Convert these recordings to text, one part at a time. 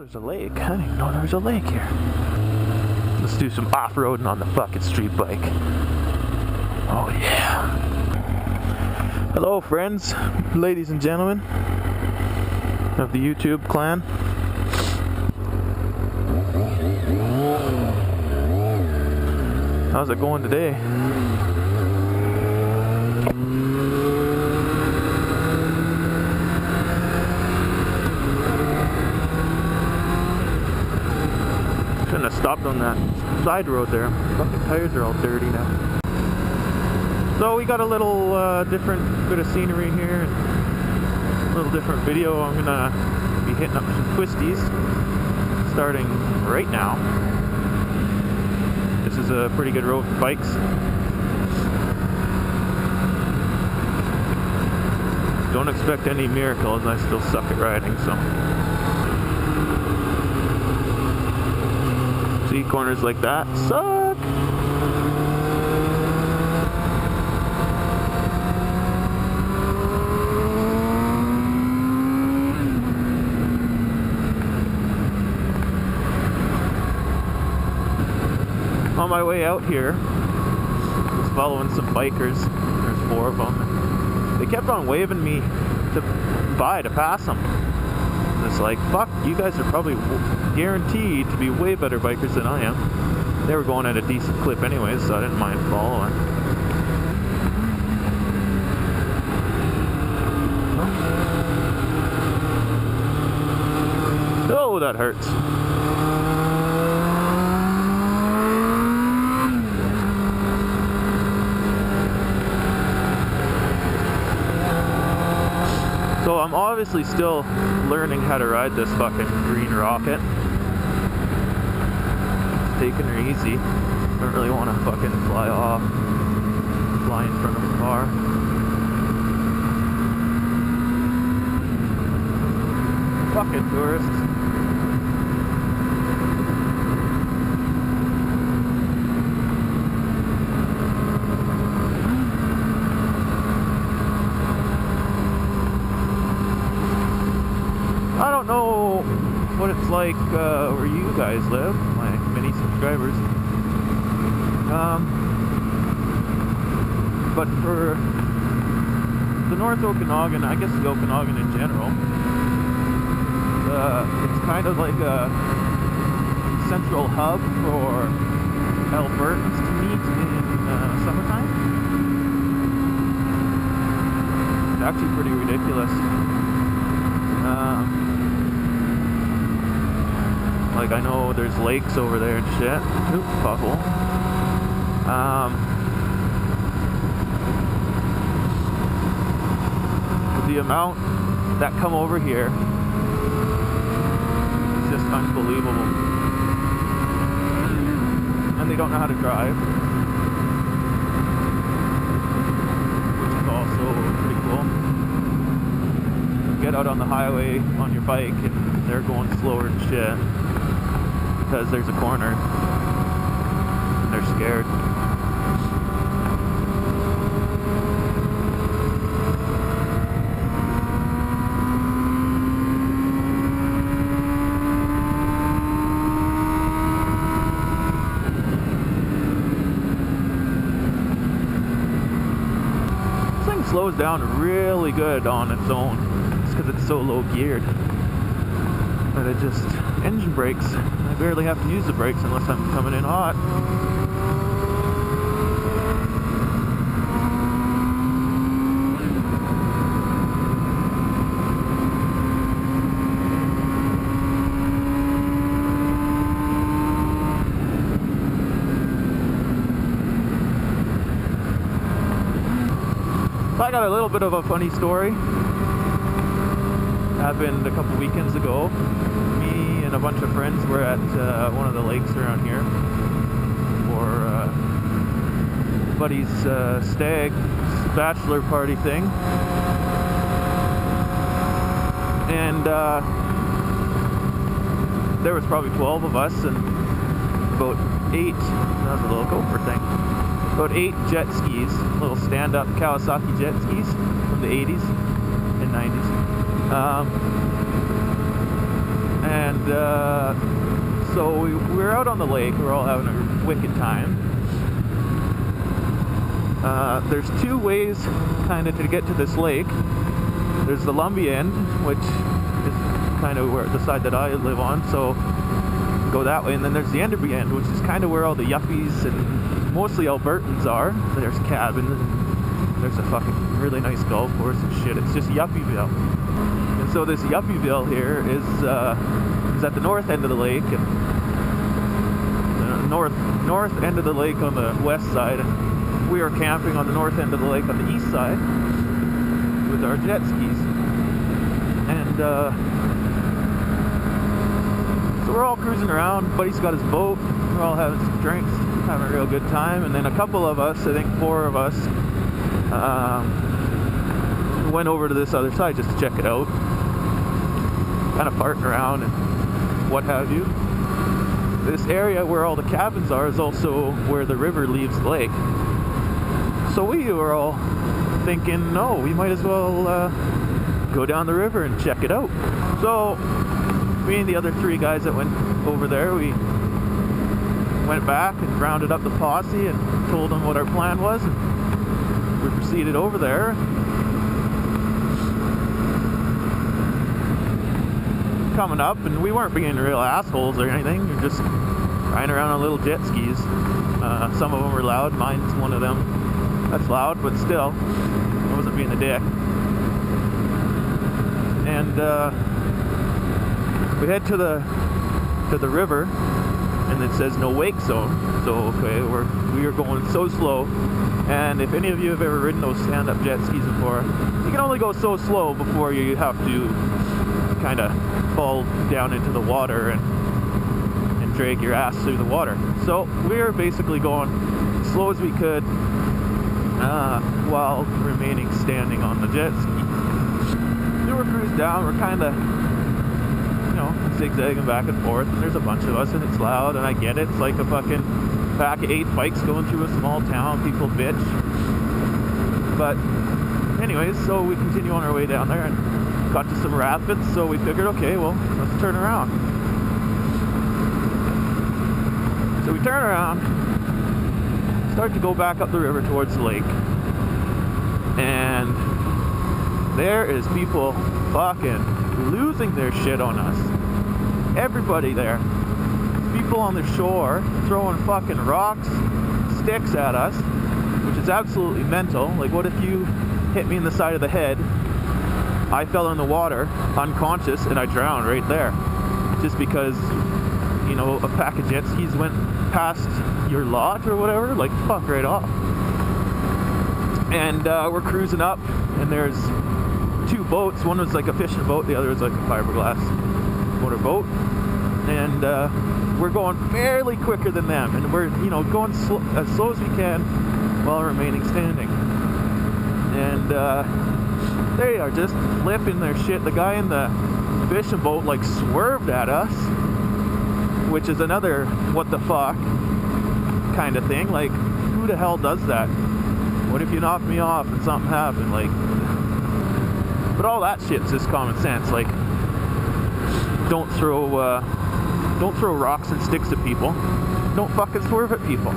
there's a lake. I didn't even know there was a lake here. Let's do some off-roading on the fucking street bike. Oh yeah. Hello friends, ladies and gentlemen of the YouTube clan. How's it going today? Shouldn't have stopped on that side road there. Fucking tires are all dirty now. So we got a little different bit of scenery here. A little different video. I'm gonna be hitting up some Twisties starting right now. This is a pretty good road for bikes. Don't expect any miracles, I still suck at riding, so. See, corners like that suck! On my way out here, I was following some bikers. There's 4 of them. They kept on waving me to pass them. And it's like, fuck, you guys are probably guaranteed to be way better bikers than I am. They were going at a decent clip anyways, so I didn't mind following. Oh, that hurts. So I'm obviously still learning how to ride this fucking green rocket. Taking her easy. Don't really want to fucking fly in front of a car. Fucking tourists. I don't know what it's like where you guys live, my mini subscribers. But for the North Okanagan, I guess the Okanagan in general, it's kind of like a central hub for Albertans to meet in summertime. It's actually pretty ridiculous. Like, I know there's lakes over there and shit. Oop, pothole. The amount that come over here is just unbelievable. And they don't know how to drive, which is also pretty cool. You get out on the highway on your bike and they're going slower and shit. Because there's a corner and they're scared. This thing slows down really good on its own. It's because it's so low geared. But it just, engine brakes, I barely have to use the brakes unless I'm coming in hot. I got a little bit of a funny story. Happened a couple weekends ago. Me and a bunch of friends were at one of the lakes around here for buddy's stag bachelor party thing, and there was probably 12 of us and about 8, that was a little gopher thing, about 8 jet skis, little stand-up Kawasaki jet skis from the 80s and 90s. And so we were out on the lake. We're all having a wicked time. There's two ways kind of to get to this lake. There's the Lumbee end, which is kind of where the side that I live on, so go that way. And then there's the Enderby end, which is kind of where all the yuppies and mostly Albertans are. There's cabins, and there's a fucking really nice golf course and shit. It's just Yuppieville. And so this Yuppieville here is at the north end of the lake, and the north end of the lake on the west side, and we are camping on the north end of the lake on the east side with our jet skis. And so we're all cruising around. Buddy's got his boat. We're all having some drinks, having a real good time. And then a couple of us, I think 4 of us, went over to this other side just to check it out. Kind of farting around and what have you. This area where all the cabins are is also where the river leaves the lake. So we were all thinking, no, we might as well go down the river and check it out. So me and the other 3 guys that went over there, we went back and rounded up the posse and told them what our plan was, and we proceeded over there. Coming up, and we weren't being real assholes or anything. We were just riding around on little jet skis. Some of them were loud. Mine's one of them. That's loud, but still, I wasn't being a dick. And we head to the river, and it says no wake zone. So okay, we are going so slow. And if any of you have ever ridden those stand-up jet skis before, you can only go so slow before you have to kind of fall down into the water and drag your ass through the water. So we're basically going as slow as we could while remaining standing on the jet ski. So we're cruising down, we're kind of, you know, zigzagging back and forth, and there's a bunch of us, and it's loud, and I get it. It's like a fucking pack of 8 bikes going through a small town. People bitch. But anyways, so we continue on our way down there and got to some rapids, so we figured, okay, well, let's turn around. So we turn around, start to go back up the river towards the lake, and there is people fucking losing their shit on us. Everybody there. People on the shore throwing fucking rocks, sticks at us, which is absolutely mental. Like, what if you hit me in the side of the head, I fell in the water, unconscious, and I drowned right there. Just because, you know, a pack of jet skis went past your lot or whatever. Like, fuck right off. And we're cruising up, and there's 2 boats. One was like a fishing boat, the other was like a fiberglass motor boat. And we're going fairly quicker than them. And we're, you know, going as slow as we can while remaining standing. And they are just flipping their shit. The guy in the fishing boat like swerved at us, which is another what the fuck kind of thing. Like, who the hell does that? What if you knock me off and something happened? Like, but all that shit's just common sense. Like, don't throw rocks and sticks at people. Don't fucking swerve at people.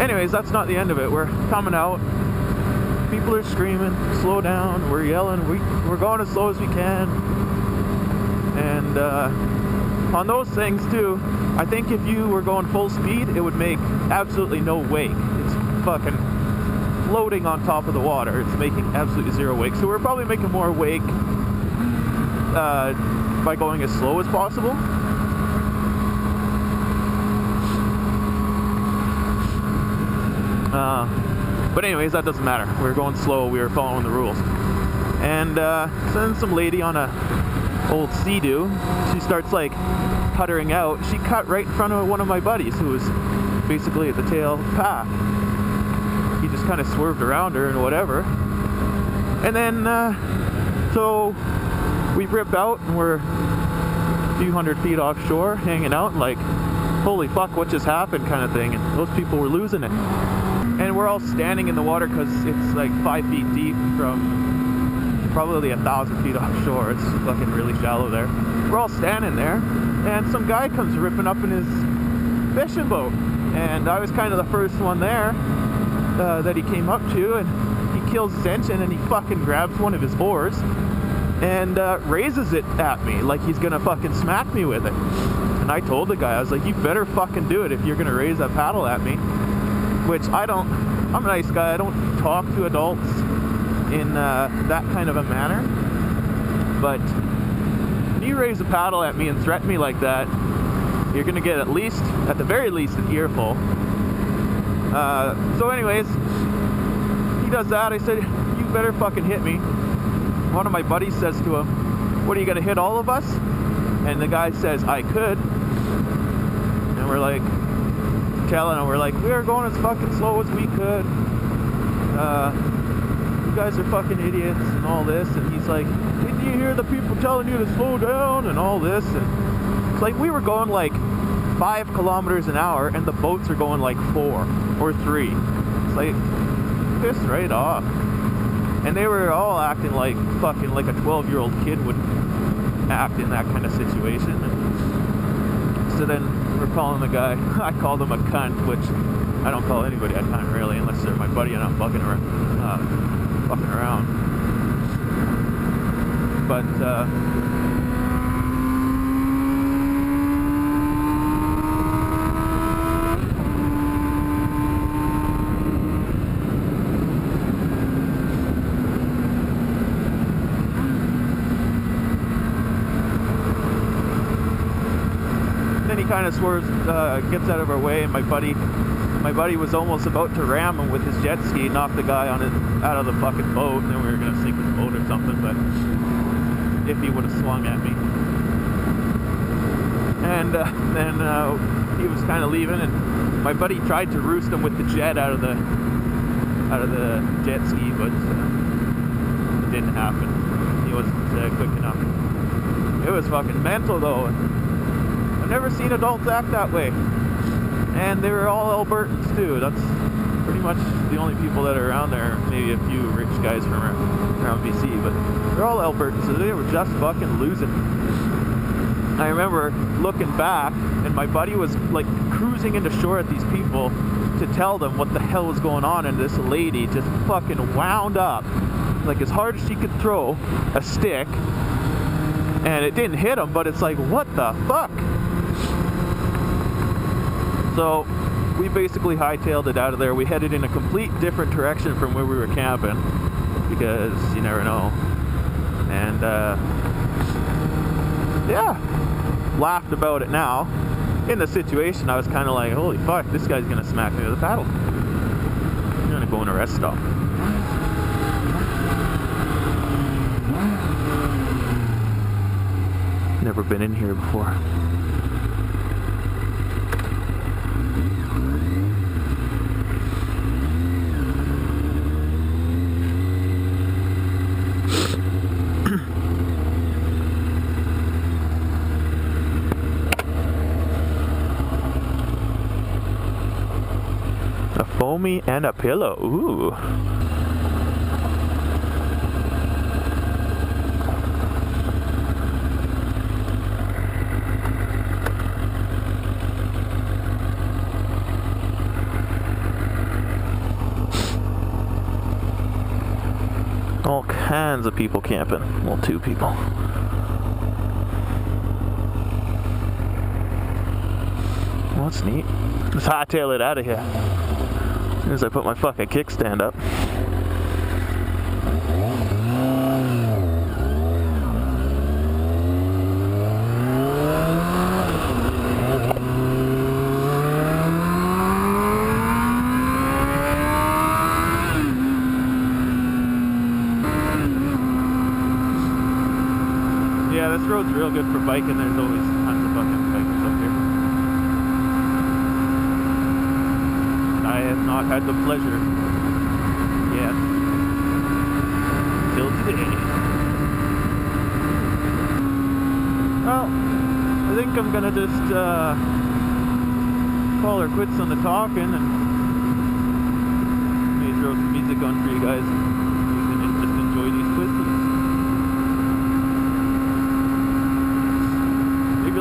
Anyways, that's not the end of it. We're coming out. People are screaming, slow down. We're yelling. We're going as slow as we can. And on those things too, I think if you were going full speed, it would make absolutely no wake. It's fucking floating on top of the water. It's making absolutely 0 wake. So we're probably making more wake by going as slow as possible. But anyways, that doesn't matter. We were going slow. We were following the rules. And then some lady on a old Sea-Doo, she starts like puttering out. She cut right in front of one of my buddies who was basically at the tail of the path. He just kind of swerved around her and whatever. And then, so we rip out and we're a few hundred feet offshore, hanging out, and like, holy fuck, what just happened kind of thing. And those people were losing it. And we're all standing in the water because it's like 5 feet deep from probably 1,000 feet offshore. It's fucking really shallow there. we're all standing there, and some guy comes ripping up in his fishing boat, and I was kind of the first one there that he came up to, and he kills his engine, and he fucking grabs one of his oars and raises it at me like he's gonna fucking smack me with it. And I told the guy, I was like, you better fucking do it if you're gonna raise that paddle at me. Which I'm a nice guy, I don't talk to adults in that kind of a manner. But when you raise a paddle at me and threaten me like that, you're gonna get at the very least, an earful. So anyways, he does that. I said, you better fucking hit me. One of my buddies says to him, what, are you gonna hit all of us? And the guy says, I could. And we're like, telling him, we're like, we are going as fucking slow as we could. You guys are fucking idiots and all this. And he's like, didn't you hear the people telling you to slow down and all this? And it's like, we were going like 5 kilometers an hour and the boats are going like 4 or 3. It's like, piss right off. And they were all acting like fucking like a 12-year-old kid would act in that kind of situation. And so then we're calling the guy, I called him a cunt, which I don't call anybody a cunt really, unless they're my buddy and I'm fucking around. But then he kind of swerves, gets out of our way, and my buddy was almost about to ram him with his jet ski, knock the guy out of the fucking boat, and then we were gonna sink his boat or something. But if he would have swung at me, and then he was kind of leaving, and my buddy tried to roost him with the jet out of the jet ski, but it didn't happen. He wasn't quick enough. It was fucking mental though. I've never seen adults act that way. And they were all Albertans too. That's pretty much the only people that are around there. Maybe a few rich guys from around BC, but they're all Albertans, so they were just fucking losing. I remember looking back, and my buddy was like cruising into shore at these people to tell them what the hell was going on, and this lady just fucking wound up like as hard as she could throw a stick, and it didn't hit him, but it's like, what the fuck? So we basically hightailed it out of there. We headed in a complete different direction from where we were camping, because you never know. And yeah, laughed about it now. In the situation, I was kind of like, holy fuck, this guy's gonna smack me with a paddle. I'm gonna go in a rest stop. Never been in here before. A foamy and a pillow. Ooh. All kinds of people camping. Well, 2 people. Well, that's neat. Let's hightail it out of here. As soon as I put my fucking kickstand up. Yeah, this road's real good for biking. There's always tons of fucking bikers up here. I have not had the pleasure yet till today. Well, I think I'm gonna just call her quits on the talking and maybe throw some music on for you guys. You can just enjoy these Twisties.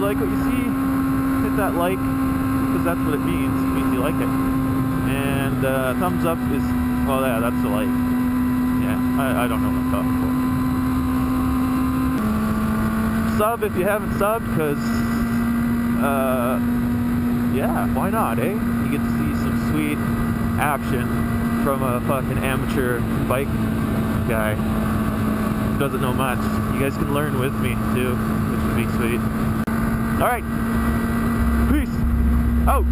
like what you see, hit that like, because that's what it means. It means you like it. And thumbs up is, well, yeah, that's a like. Yeah, I don't know what I'm talking about. Sub if you haven't subbed, because, yeah, why not, eh? You get to see some sweet action from a fucking amateur bike guy who doesn't know much. You guys can learn with me, too, which would be sweet. Alright, peace out!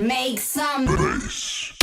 Make some bass.